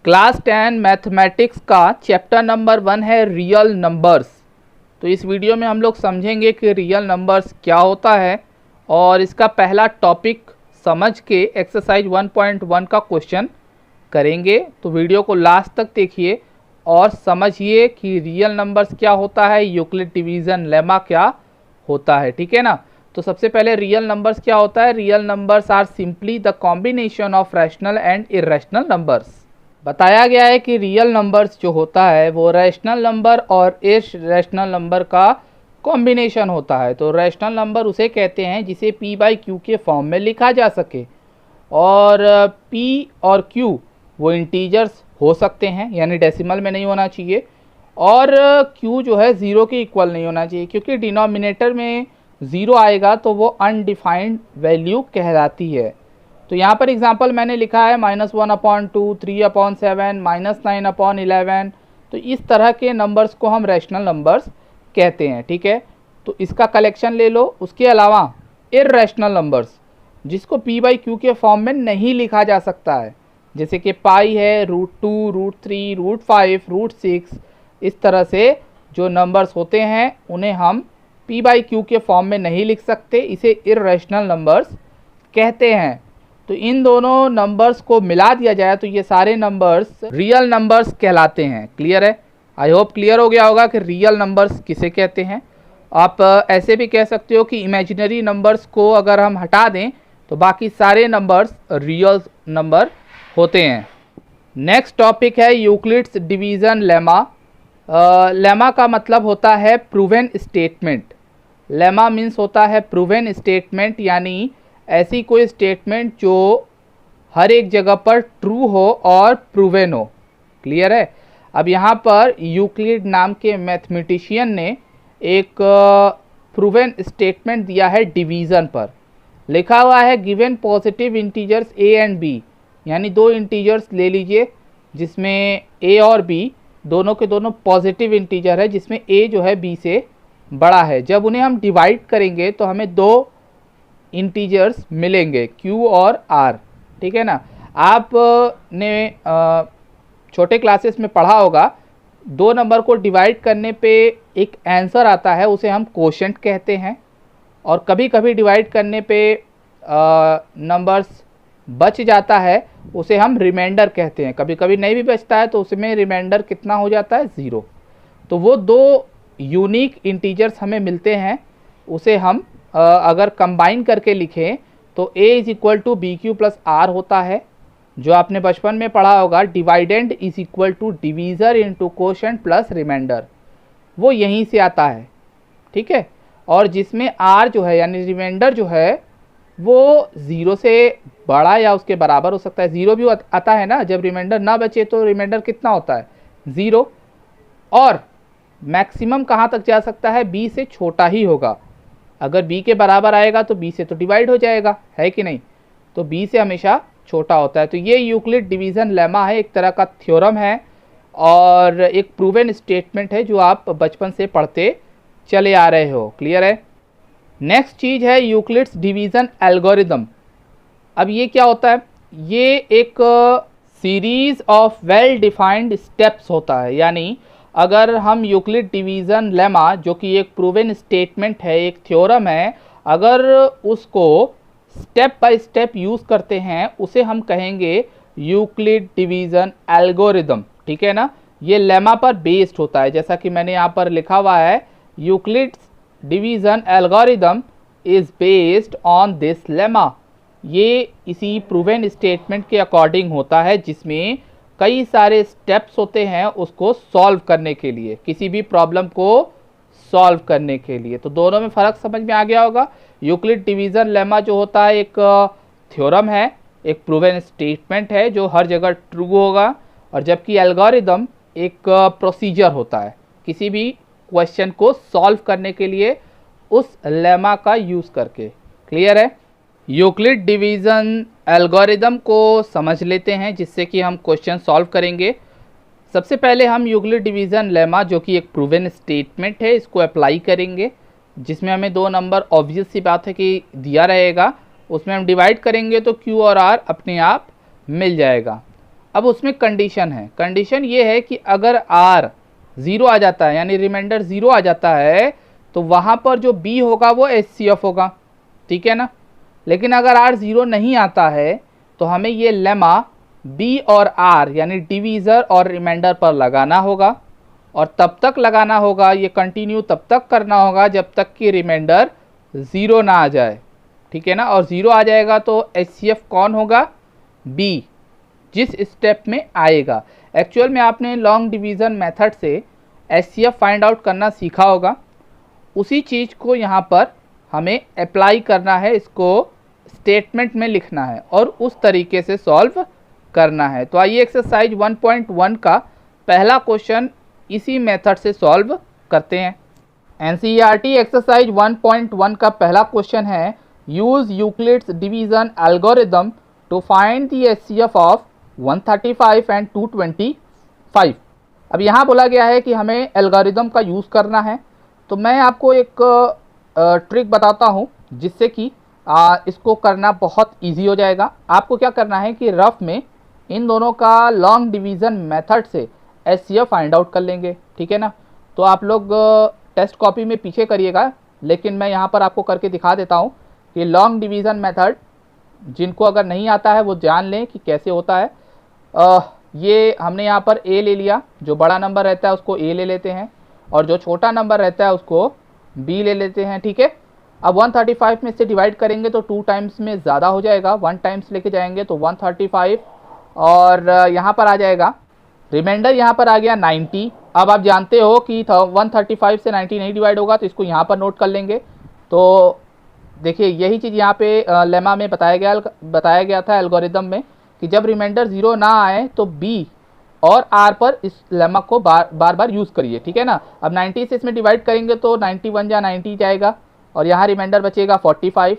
Class 10 mathematics का chapter number 1 है real numbers. तो इस वीडियो में हम लोग समझेंगे कि रियल नंबर्स क्या होता है और इसका पहला टॉपिक समझ के एक्सरसाइज 1.1 का क्वेश्चन करेंगे। तो वीडियो को लास्ट तक देखिए और समझिए कि रियल नंबर्स क्या होता है, यूक्लिड डिवीज़न लेमा क्या होता है। ठीक है ना। तो सबसे पहले रियल नंबर्स क्या होता है। Real numbers are simply the combination of rational and irrational numbers. बताया गया है कि रियल नंबर्स जो होता है वो रैशनल नंबर और इरेशनल नंबर का कॉम्बिनेशन होता है। तो रैशनल नंबर उसे कहते हैं जिसे p बाई क्यू के फॉर्म में लिखा जा सके, और p और q वो इंटीजर्स हो सकते हैं, यानी डेसिमल में नहीं होना चाहिए, और q जो है ज़ीरो के इक्वल नहीं होना चाहिए, क्योंकि डिनोमिनेटर में ज़ीरो आएगा तो वो अनडिफाइंड वैल्यू कहलाती है। तो यहाँ पर एग्जांपल मैंने लिखा है -1/2, 3/7, -9/11। तो इस तरह के नंबर्स को हम रैशनल नंबर्स कहते हैं। ठीक है, तो इसका कलेक्शन ले लो। उसके अलावा इर्रेशनल नंबर्स जिसको p बाई क्यू के फॉर्म में नहीं लिखा जा सकता है, जैसे कि पाई है, √2, √3, √5, √6, इस तरह से जो नंबर्स होते हैं उन्हें हम p बाई क्यू के फॉर्म में नहीं लिख सकते, इसे इर्रेशनल नंबर्स कहते हैं। तो इन दोनों नंबर्स को मिला दिया जाए तो ये सारे नंबर्स रियल नंबर्स कहलाते हैं। क्लियर है? आई होप क्लियर हो गया होगा कि रियल नंबर्स किसे कहते हैं। आप ऐसे भी कह सकते हो कि इमेजिनरी नंबर्स को अगर हम हटा दें तो बाकी सारे नंबर्स रियल नंबर होते हैं। नेक्स्ट टॉपिक है यूक्लिड्स डिवीज़न लेमा। लेमा का मतलब होता है प्रूवन स्टेटमेंट। लेमा मीन्स होता है प्रूवन स्टेटमेंट, यानी ऐसी कोई स्टेटमेंट जो हर एक जगह पर ट्रू हो और प्रूवन हो। क्लियर है? अब यहाँ पर यूक्लिड नाम के मैथमेटिशियन ने एक प्रूवन स्टेटमेंट दिया है डिवीज़न पर। लिखा हुआ है given positive integers a and b, यानी दो इंटीजर्स ले लीजिए जिसमें a और b दोनों के दोनों पॉजिटिव इंटीजर है, जिसमें a जो है b से बड़ा है। जब उन्हें हम डिवाइड करेंगे तो हमें दो इंटीजर्स मिलेंगे q और r। ठीक है ना। आपने छोटे क्लासेस में पढ़ा होगा, दो नंबर को डिवाइड करने पे एक आंसर आता है, उसे हम कोशेंट कहते हैं, और कभी कभी डिवाइड करने पे नंबर्स बच जाता है, उसे हम रिमाइंडर कहते हैं। कभी कभी नहीं भी बचता है तो उसमें रिमाइंडर कितना हो जाता है, 0। तो वो दो यूनिक इंटीजर्स हमें मिलते हैं, उसे हम अगर कंबाइन करके लिखें तो a = bq + r होता है, जो आपने बचपन में पढ़ा होगा। डिवाइडेंड = डिवीज़र × कोशेंट + रिमाइंडर, वो यहीं से आता है। ठीक है, और जिसमें r जो है यानी रिमाइंडर जो है वो 0 से बड़ा या उसके बराबर हो सकता है। 0 भी आता है ना, जब रिमाइंडर ना बचे तो रिमाइंडर कितना होता है, 0। और मैक्सिमम कहाँ तक जा सकता है, b से छोटा ही होगा। अगर b के बराबर आएगा तो b से तो डिवाइड हो जाएगा, है कि नहीं। तो b से हमेशा छोटा होता है। तो ये यूक्लिड डिवीज़न लेमा है, एक तरह का थ्योरम है और एक प्रूवन स्टेटमेंट है जो आप बचपन से पढ़ते चले आ रहे हो। क्लियर है? नेक्स्ट चीज़ है यूक्लिड्स डिवीज़न एल्गोरिदम। अब ये क्या होता है, ये एक series of well defined steps होता है। यानी अगर हम यूक्लिड डिवीज़न लेमा, जो कि एक प्रूवन स्टेटमेंट है, एक थ्योरम है, अगर उसको स्टेप बाय स्टेप यूज़ करते हैं उसे हम कहेंगे यूक्लिड डिवीज़न एल्गोरिदम। ठीक है ना। ये लेमा पर बेस्ड होता है, जैसा कि मैंने यहाँ पर लिखा हुआ है, Euclid's division algorithm is based on this lemma. ये इसी प्रूवन स्टेटमेंट के अकॉर्डिंग होता है, जिसमें कई सारे स्टेप्स होते हैं उसको सॉल्व करने के लिए, किसी भी प्रॉब्लम को सॉल्व करने के लिए। तो दोनों में फ़र्क समझ में आ गया होगा। यूक्लिड डिवीज़न लेमा जो होता है एक थ्योरम है, एक प्रूवन स्टेटमेंट है जो हर जगह ट्रू होगा, और जबकि एल्गोरिदम एक प्रोसीजर होता है किसी भी क्वेश्चन को सॉल्व करने के लिए उस लेमा का यूज़ करके। क्लियर है? यूक्लिड डिवीज़न एल्गोरिदम को समझ लेते हैं जिससे कि हम क्वेश्चन सॉल्व करेंगे। सबसे पहले हम यूक्लिड डिवीज़न लेमा, जो कि एक प्रूवन स्टेटमेंट है, इसको अप्लाई करेंगे, जिसमें हमें दो नंबर, ऑब्वियस सी बात है कि दिया रहेगा, उसमें हम डिवाइड करेंगे तो q और r अपने आप मिल जाएगा। अब उसमें कंडीशन है, कंडीशन ये है कि अगर r 0 आ जाता है यानी रिमाइंडर 0 आ जाता है तो वहाँ पर जो b होगा वो HCF होगा, ठीक है ना। लेकिन अगर r 0 नहीं आता है तो हमें ये लेमा b और r यानी डिवीज़र और रिमाइंडर पर लगाना होगा, और तब तक लगाना होगा, ये कंटिन्यू तब तक करना होगा जब तक कि रिमाइंडर 0 ना आ जाए, ठीक है ना। और 0 आ जाएगा तो HCF कौन होगा, b, जिस स्टेप में आएगा। एक्चुअल में आपने लॉन्ग डिवीज़न मेथड से HCF फाइंड आउट करना सीखा होगा, उसी चीज़ को यहाँ पर हमें अप्लाई करना है, इसको स्टेटमेंट में लिखना है और उस तरीके से सॉल्व करना है। तो आइए एक्सरसाइज 1.1 का पहला क्वेश्चन इसी मेथड से सॉल्व करते हैं। NCERT एक्सरसाइज 1.1 का पहला क्वेश्चन है, use Euclid's division algorithm to find the HCF of 135 and 225। अब यहाँ बोला गया है कि हमें एल्गोरिदम का यूज़ करना है। तो मैं आपको एक ट्रिक बताता हूँ जिससे कि इसको करना बहुत इजी हो जाएगा। आपको क्या करना है कि रफ में इन दोनों का लॉन्ग डिवीज़न मेथड से HCF फाइंड आउट कर लेंगे, ठीक है ना। तो आप लोग टेस्ट कॉपी में पीछे करिएगा, लेकिन मैं यहाँ पर आपको करके दिखा देता हूँ कि लॉन्ग डिवीज़न मेथड जिनको अगर नहीं आता है वो जान लें कि कैसे होता है। ये हमने यहाँ पर A ले लिया, जो बड़ा नंबर रहता है उसको A ले लेते हैं और जो छोटा नंबर रहता है उसको B ले लेते हैं, ठीक है। अब 135 में से डिवाइड करेंगे तो 2 टाइम्स में ज़्यादा हो जाएगा, 1 टाइम्स लेके जाएंगे तो 135 और यहाँ पर आ जाएगा रिमाइंडर, यहाँ पर आ गया 90। अब आप जानते हो कि 135 से 90 नहीं डिवाइड होगा, तो इसको यहाँ पर नोट कर लेंगे। तो देखिए यही चीज़ यहाँ पे लेमा में बताया गया था एल्गोरिदम में कि जब रिमाइंडर 0 ना आए तो B और R पर इस लेमा को बार बार यूज़ करिए, ठीक है ना। अब 90 से इसमें डिवाइड करेंगे तो 91 या 90 जाएगा और यहाँ रिमाइंडर बचेगा 45।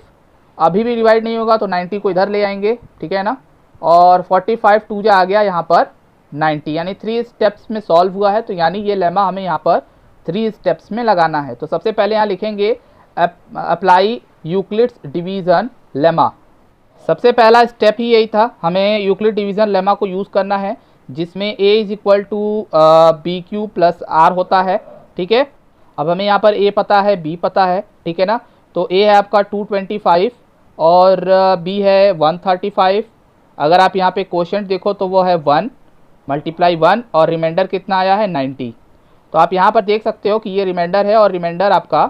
अभी भी डिवाइड नहीं होगा तो 90 को इधर ले आएंगे, ठीक है ना। और 45 2 जा आ गया यहाँ पर 90, यानी 3 स्टेप्स में सॉल्व हुआ है। तो यानी ये लेमा हमें यहाँ पर 3 स्टेप्स में लगाना है। तो सबसे पहले यहाँ लिखेंगे अप्लाई यूक्लिड्स डिवीज़न लेमा। सबसे पहला स्टेप ही यही था, हमें यूक्लिड डिवीज़न लेमा को यूज़ करना है जिसमें A is equal to BQ plus R होता है, ठीक है। अब हमें यहाँ पर A पता है, B पता है, ठीक है ना। तो A है आपका 225 और B है 135। अगर आप यहाँ पे क्वोशंट देखो तो वो है 1 मल्टीप्लाई 1 और रिमाइंडर कितना आया है 90। तो आप यहाँ पर देख सकते हो कि ये रिमाइंडर है और रिमाइंडर आपका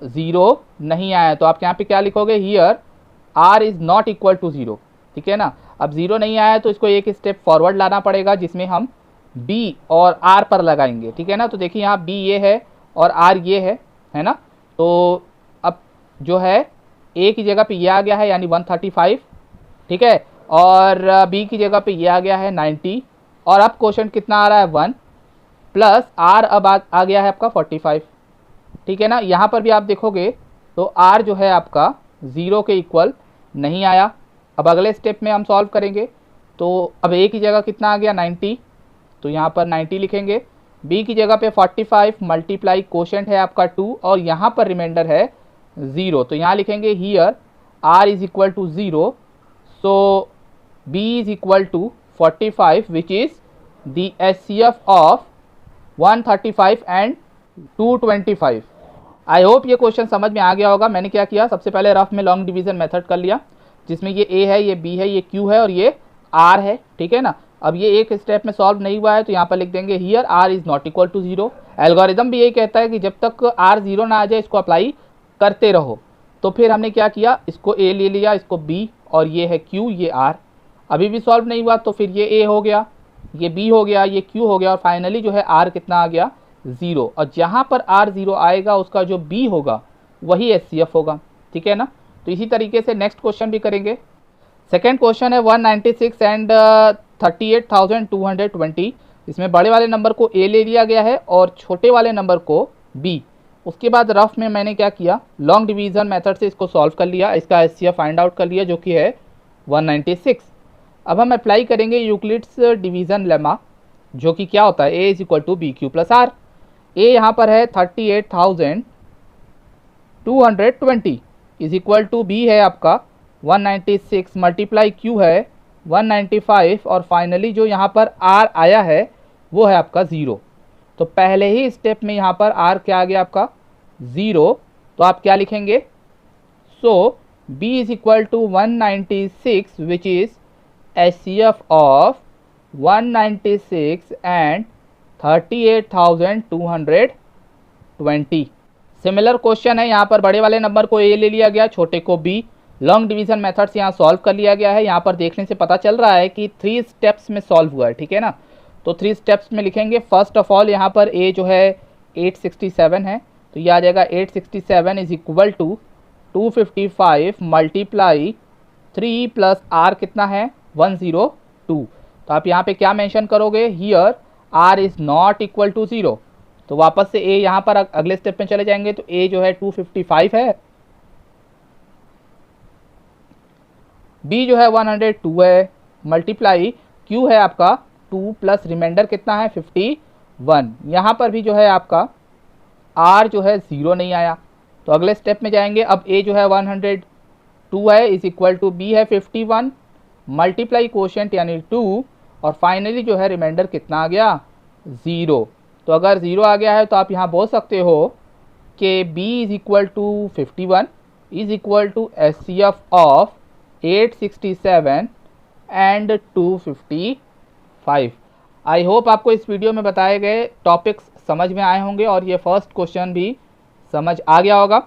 0 नहीं आया है। तो आप यहाँ पे क्या लिखोगे, here R is not equal to 0, ठीक है ना। अब 0 नहीं आया है तो इसको एक स्टेप फॉरवर्ड लाना पड़ेगा जिसमें हम B और R पर लगाएंगे, ठीक है ना। तो देखिए यहाँ B ये है और R ये है ना। तो अब जो है A की जगह पे ये आ गया है यानी 135, ठीक है, और B की जगह पे ये आ गया है 90 और अब क्वोशंट कितना आ रहा है 1 प्लस R अब आ गया है आपका 45, ठीक है ना। यहाँ पर भी आप देखोगे तो R जो है आपका 0 के इक्वल नहीं आया। अब अगले स्टेप में हम सॉल्व करेंगे तो अब A की जगह कितना आ गया 90, तो यहाँ पर 90 लिखेंगे। B की जगह पे 45 मल्टीप्लाई क्वोशंट है आपका 2 और यहाँ पर रिमाइंडर है 0, तो यहाँ लिखेंगे here R is equal to 0, so B is equal to 45 which is the HCF of 135 and 225। I hope ये क्वेश्चन समझ में आ गया होगा। मैंने क्या किया, सबसे पहले रफ में लॉन्ग डिवीज़न मेथड कर लिया जिसमें ये A है, ये B है, ये Q है और ये R है, ठीक है ना। अब ये एक स्टेप में सॉल्व नहीं हुआ है तो यहाँ पर लिख देंगे here R is not equal to 0। Algorithm भी यही कहता है कि जब तक R 0 ना आ जाए इसको अप्लाई करते रहो। तो फिर हमने क्या किया, इसको A ले लिया, इसको B और ये है Q, ये R। अभी भी सॉल्व नहीं हुआ तो फिर ये A हो गया, ये B हो गया, ये Q हो गया और फाइनली जो है R कितना आ गया 0। और जहाँ पर R 0 आएगा उसका जो B होगा वही HCF होगा, ठीक है ना। तो इसी तरीके से नेक्स्ट क्वेश्चन भी करेंगे। सेकेंड क्वेश्चन है 196 एंड 38,220। इसमें बड़े वाले नंबर को A ले लिया गया है और छोटे वाले नंबर को B। उसके बाद रफ में मैंने क्या किया, लॉन्ग डिवीज़न मेथड से इसको सॉल्व कर लिया, इसका HCF फाइंड आउट कर लिया जो कि है 196। अब हम अप्लाई करेंगे यूक्लिड्स डिवीज़न लेमा जो कि क्या होता है, A is equal to BQ plus R। A यहाँ पर है 38,220 इज इक्वल टू B है आपका 196 मल्टीप्लाई Q है 195 और फाइनली जो यहाँ पर R आया है वो है आपका 0। तो पहले ही स्टेप में यहाँ पर R क्या आ गया आपका 0, तो आप क्या लिखेंगे? So B is equal to 196 which is HCF of 196 and 38,220। Similar question है, यहाँ पर बड़े वाले नंबर को A ले लिया गया, छोटे को B। लॉन्ग डिवीजन मेथड से यहाँ सॉल्व कर लिया गया है। यहाँ पर देखने से पता चल रहा है कि 3 स्टेप्स में सॉल्व हुआ है, ठीक है ना। तो 3 स्टेप्स में लिखेंगे। फर्स्ट ऑफ ऑल यहाँ पर A जो है 867 है, तो ये आ जाएगा 867 is equal to 255 multiply 3 plus R कितना है 102। तो आप यहाँ पे क्या मेंशन करोगे? Here R is not equal to 0। तो वापस से A यहाँ पर अगले स्टेप में चले जाएंगे, तो A जो है 255 है, B जो है 102 है, मल्टीप्लाई Q है आपका 2 प्लस रिमाइंडर कितना है 51। यहाँ पर भी जो है आपका R जो है 0 नहीं आया, तो अगले स्टेप में जाएंगे। अब A जो है 102 है इज इक्वल टू B है 51 मल्टीप्लाई कोशेंट यानी 2 और फाइनली जो है रिमाइंडर कितना आ गया 0। तो अगर 0 आ गया है तो आप यहाँ बोल सकते हो कि B is equal to 51 is equal to HCF of 867 and 255। I hope आपको इस वीडियो में बताए गए टॉपिक्स समझ में आए होंगे और ये फर्स्ट क्वेश्चन भी समझ आ गया होगा।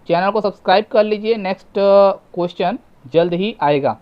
चैनल को सब्सक्राइब कर लीजिए, नेक्स्ट क्वेश्चन जल्द ही आएगा।